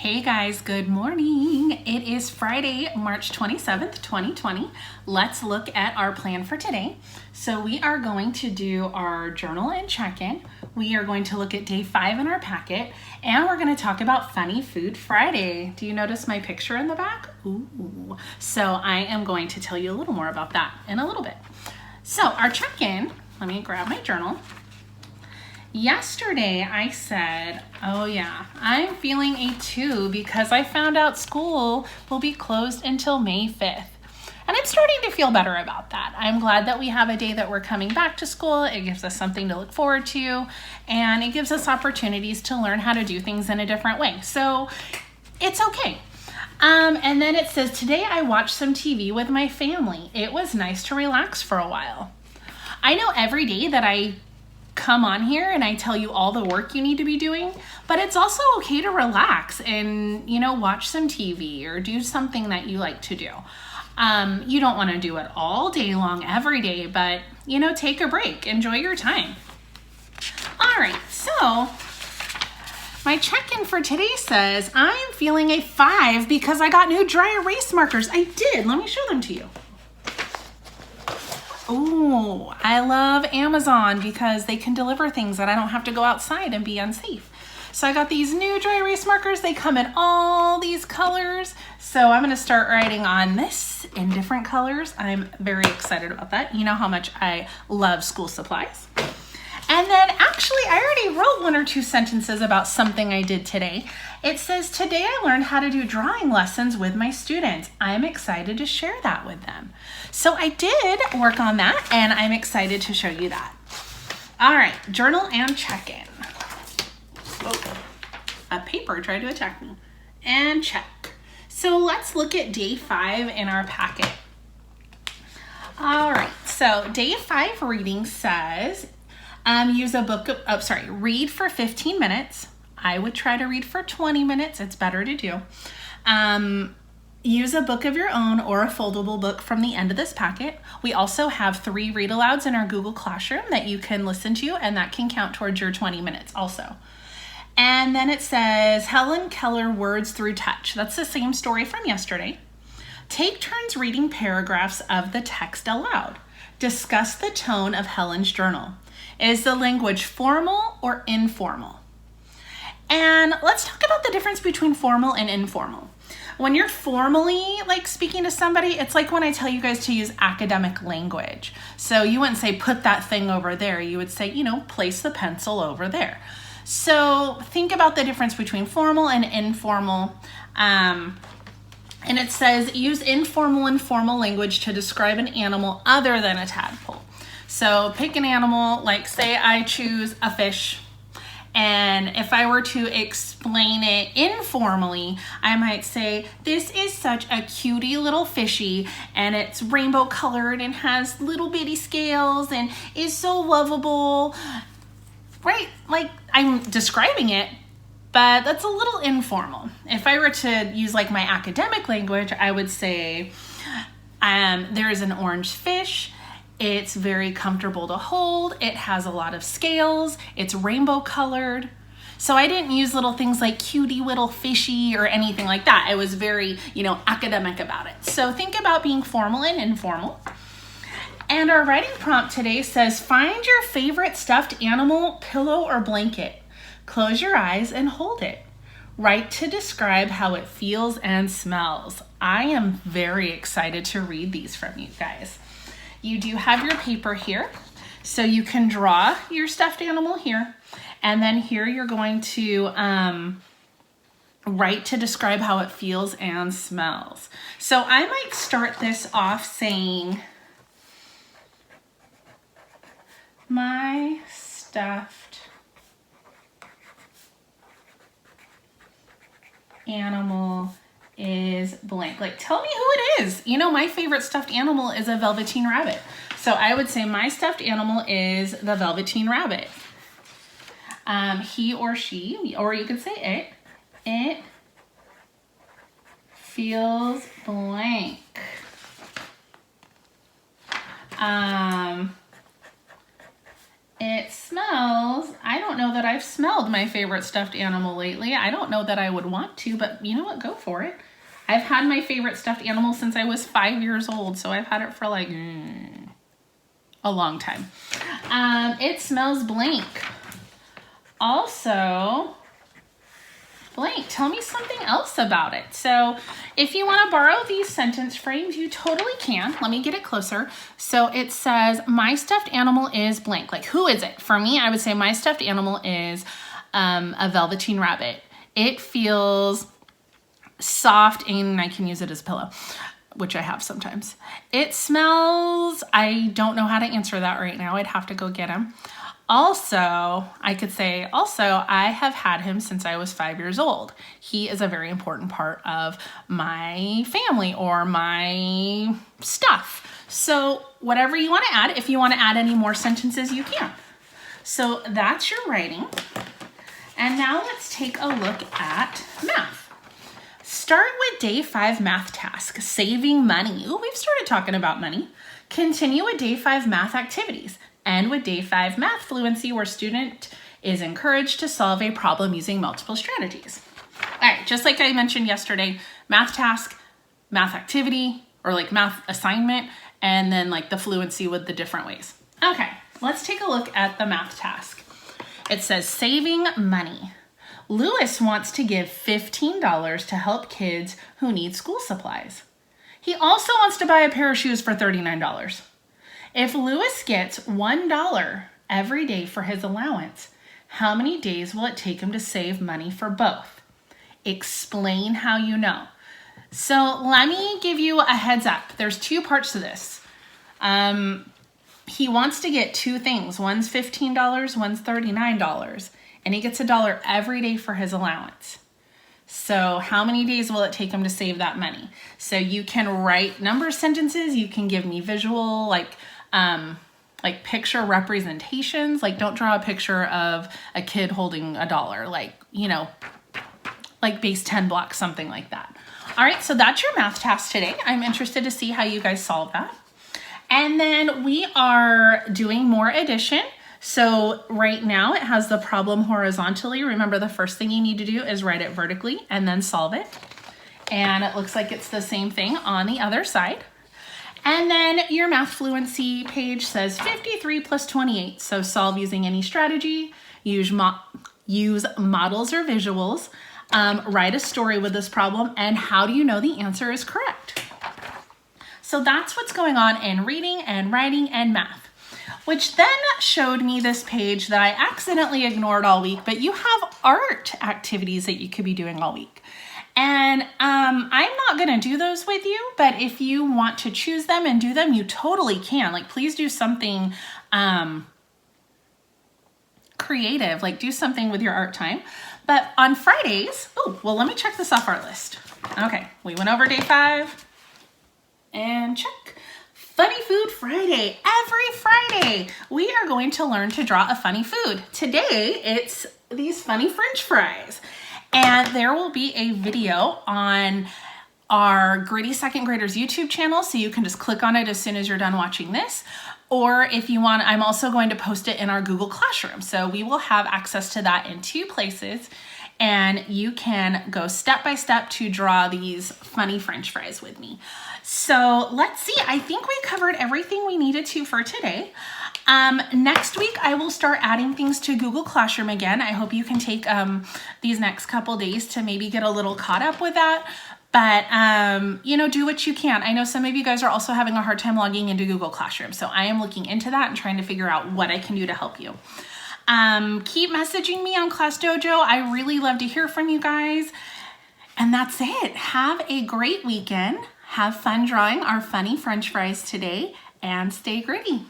Hey guys, good morning. It is Friday, March 27th, 2020. Let's look at our plan for today. So we are going to do our journal and check-in. We are going to look at day 5 in our packet, and we're going to talk about Funny Food Friday. Do you notice my picture in the back? Ooh. So I am going to tell you a little more about that in a little bit. So our check-in, let me grab my journal. Yesterday I said, oh yeah, I'm feeling a 2 because I found out school will be closed until May 5th. And I'm starting to feel better about that. I'm glad that we have a day that we're coming back to school. It gives us something to look forward to, and it gives us opportunities to learn how to do things in a different way. So it's okay. And then it says, today I watched some TV with my family. It was nice to relax for a while. I know every day that I come on here and I tell you all the work you need to be doing, but it's also okay to relax and, watch some TV or do something that you like to do. You don't want to do it all day long every day, but, take a break, enjoy your time. All right, so my check-in for today says, I am feeling a 5 because I got new dry erase markers. I did, let me show them to you. Oh, I love Amazon because they can deliver things that I don't have to go outside and be unsafe. So I got these new dry erase markers. They come in all these colors. So I'm going to start writing on this in different colors. I'm very excited about that. You know how much I love school supplies. And then actually, I already wrote 1 or 2 sentences about something I did today. It says, today I learned how to do drawing lessons with my students. I'm excited to share that with them. So I did work on that, and I'm excited to show you that. All right, journal and check-in. Oh, a paper tried to attack me. And check. So let's look at day 5 in our packet. All right, so day 5 reading says, read for 15 minutes. I would try to read for 20 minutes. It's better to do. Use a book of your own or a foldable book from the end of this packet. We also have 3 read alouds in our Google Classroom that you can listen to, and that can count towards your 20 minutes also. And then it says, Helen Keller, Words Through Touch. That's the same story from yesterday. Take turns reading paragraphs of the text aloud. Discuss the tone of Helen's journal. Is the language formal or informal? And let's talk about the difference between formal and informal. When you're formally speaking to somebody, it's like when I tell you guys to use academic language. So you wouldn't say, put that thing over there. You would say, place the pencil over there. So think about the difference between formal and informal. And it says, use informal and formal language to describe an animal other than a tadpole. So pick an animal, say I choose a fish. And if I were to explain it informally, I might say, this is such a cutie little fishy, and it's rainbow colored and has little bitty scales and is so lovable, right? I'm describing it, but that's a little informal. If I were to use my academic language, I would say, there is an orange fish. It's very comfortable to hold. It has a lot of scales. It's rainbow colored. So I didn't use little things like cutie little fishy or anything like that. I was very, academic about it. So think about being formal and informal. And our writing prompt today says, find your favorite stuffed animal, pillow, or blanket. Close your eyes and hold it. Write to describe how it feels and smells. I am very excited to read these from you guys. You do have your paper here, so you can draw your stuffed animal here, and then here you're going to write to describe how it feels and smells. So I might start this off saying, my stuffed animal is blank. Tell me who it is. My favorite stuffed animal is a velveteen rabbit. So I would say my stuffed animal is the velveteen rabbit. He or she, or you could say it. It feels blank. It smells, I don't know that I've smelled my favorite stuffed animal lately. I don't know that I would want to, but you know what, go for it. I've had my favorite stuffed animal since I was 5 years old, so I've had it for like a long time. It smells blank. Also, blank, tell me something else about it. So if you want to borrow these sentence frames, you totally can. Let me get it closer. So it says, my stuffed animal is blank. Like, who is it? For me, I would say my stuffed animal is a velveteen rabbit. It feels soft and I can use it as a pillow, which I have sometimes. It smells, I don't know how to answer that right now. I'd have to go get him. Also, I could say, I have had him since I was 5 years old. He is a very important part of my family or my stuff. So whatever you want to add, if you want to add any more sentences, you can. So that's your writing. And now let's take a look at math. Start with day 5 math task, saving money. Ooh, we've started talking about money. Continue with day 5 math activities. End with day 5 math fluency, where student is encouraged to solve a problem using multiple strategies. All right, just like I mentioned yesterday, math task, math activity, or like math assignment, and then like the fluency with the different ways. Okay, let's take a look at the math task. It says saving money. Lewis wants to give $15 to help kids who need school supplies. He also wants to buy a pair of shoes for $39. If Lewis gets $1 every day for his allowance, how many days will it take him to save money for both? Explain how you know. So let me give you a heads up. There's 2 parts to this. He wants to get 2 things. One's $15, one's $39. And he gets $1 every day for his allowance. So how many days will it take him to save that money? So you can write number sentences. You can give me visual, like picture representations. Like, don't draw a picture of a kid holding $1, like, you know, like base 10 blocks, something like that. All right, so that's your math task today. I'm interested to see how you guys solve that. And then we are doing more addition. So right now it has the problem horizontally. Remember, the first thing you need to do is write it vertically and then solve it. And it looks like it's the same thing on the other side. And then your math fluency page says 53 plus 28. So solve using any strategy, use models or visuals, write a story with this problem, and how do you know the answer is correct? So that's what's going on in reading and writing and math, which then showed me this page that I accidentally ignored all week, but you have art activities that you could be doing all week. And I'm not gonna do those with you, but if you want to choose them and do them, you totally can. Like, please do something creative, like do something with your art time. But on Fridays, oh, well, let me check this off our list. Okay, we went over day 5 and check. Funny Food Friday. Every Friday, we are going to learn to draw a funny food. Today, it's these funny French fries. And there will be a video on our Gritty Second Graders YouTube channel, so you can just click on it as soon as you're done watching this. Or if you want, I'm also going to post it in our Google Classroom. So we will have access to that in 2 places. And you can go step by step to draw these funny French fries with me. So let's see, I think we covered everything we needed to for today. Next week, I will start adding things to Google Classroom again. I hope you can take these next couple days to maybe get a little caught up with that. But, you know, do what you can. I know some of you guys are also having a hard time logging into Google Classroom. So I am looking into that and trying to figure out what I can do to help you. Keep messaging me on Class Dojo. I really love to hear from you guys. And that's it. Have a great weekend. Have fun drawing our funny French fries today, and stay gritty.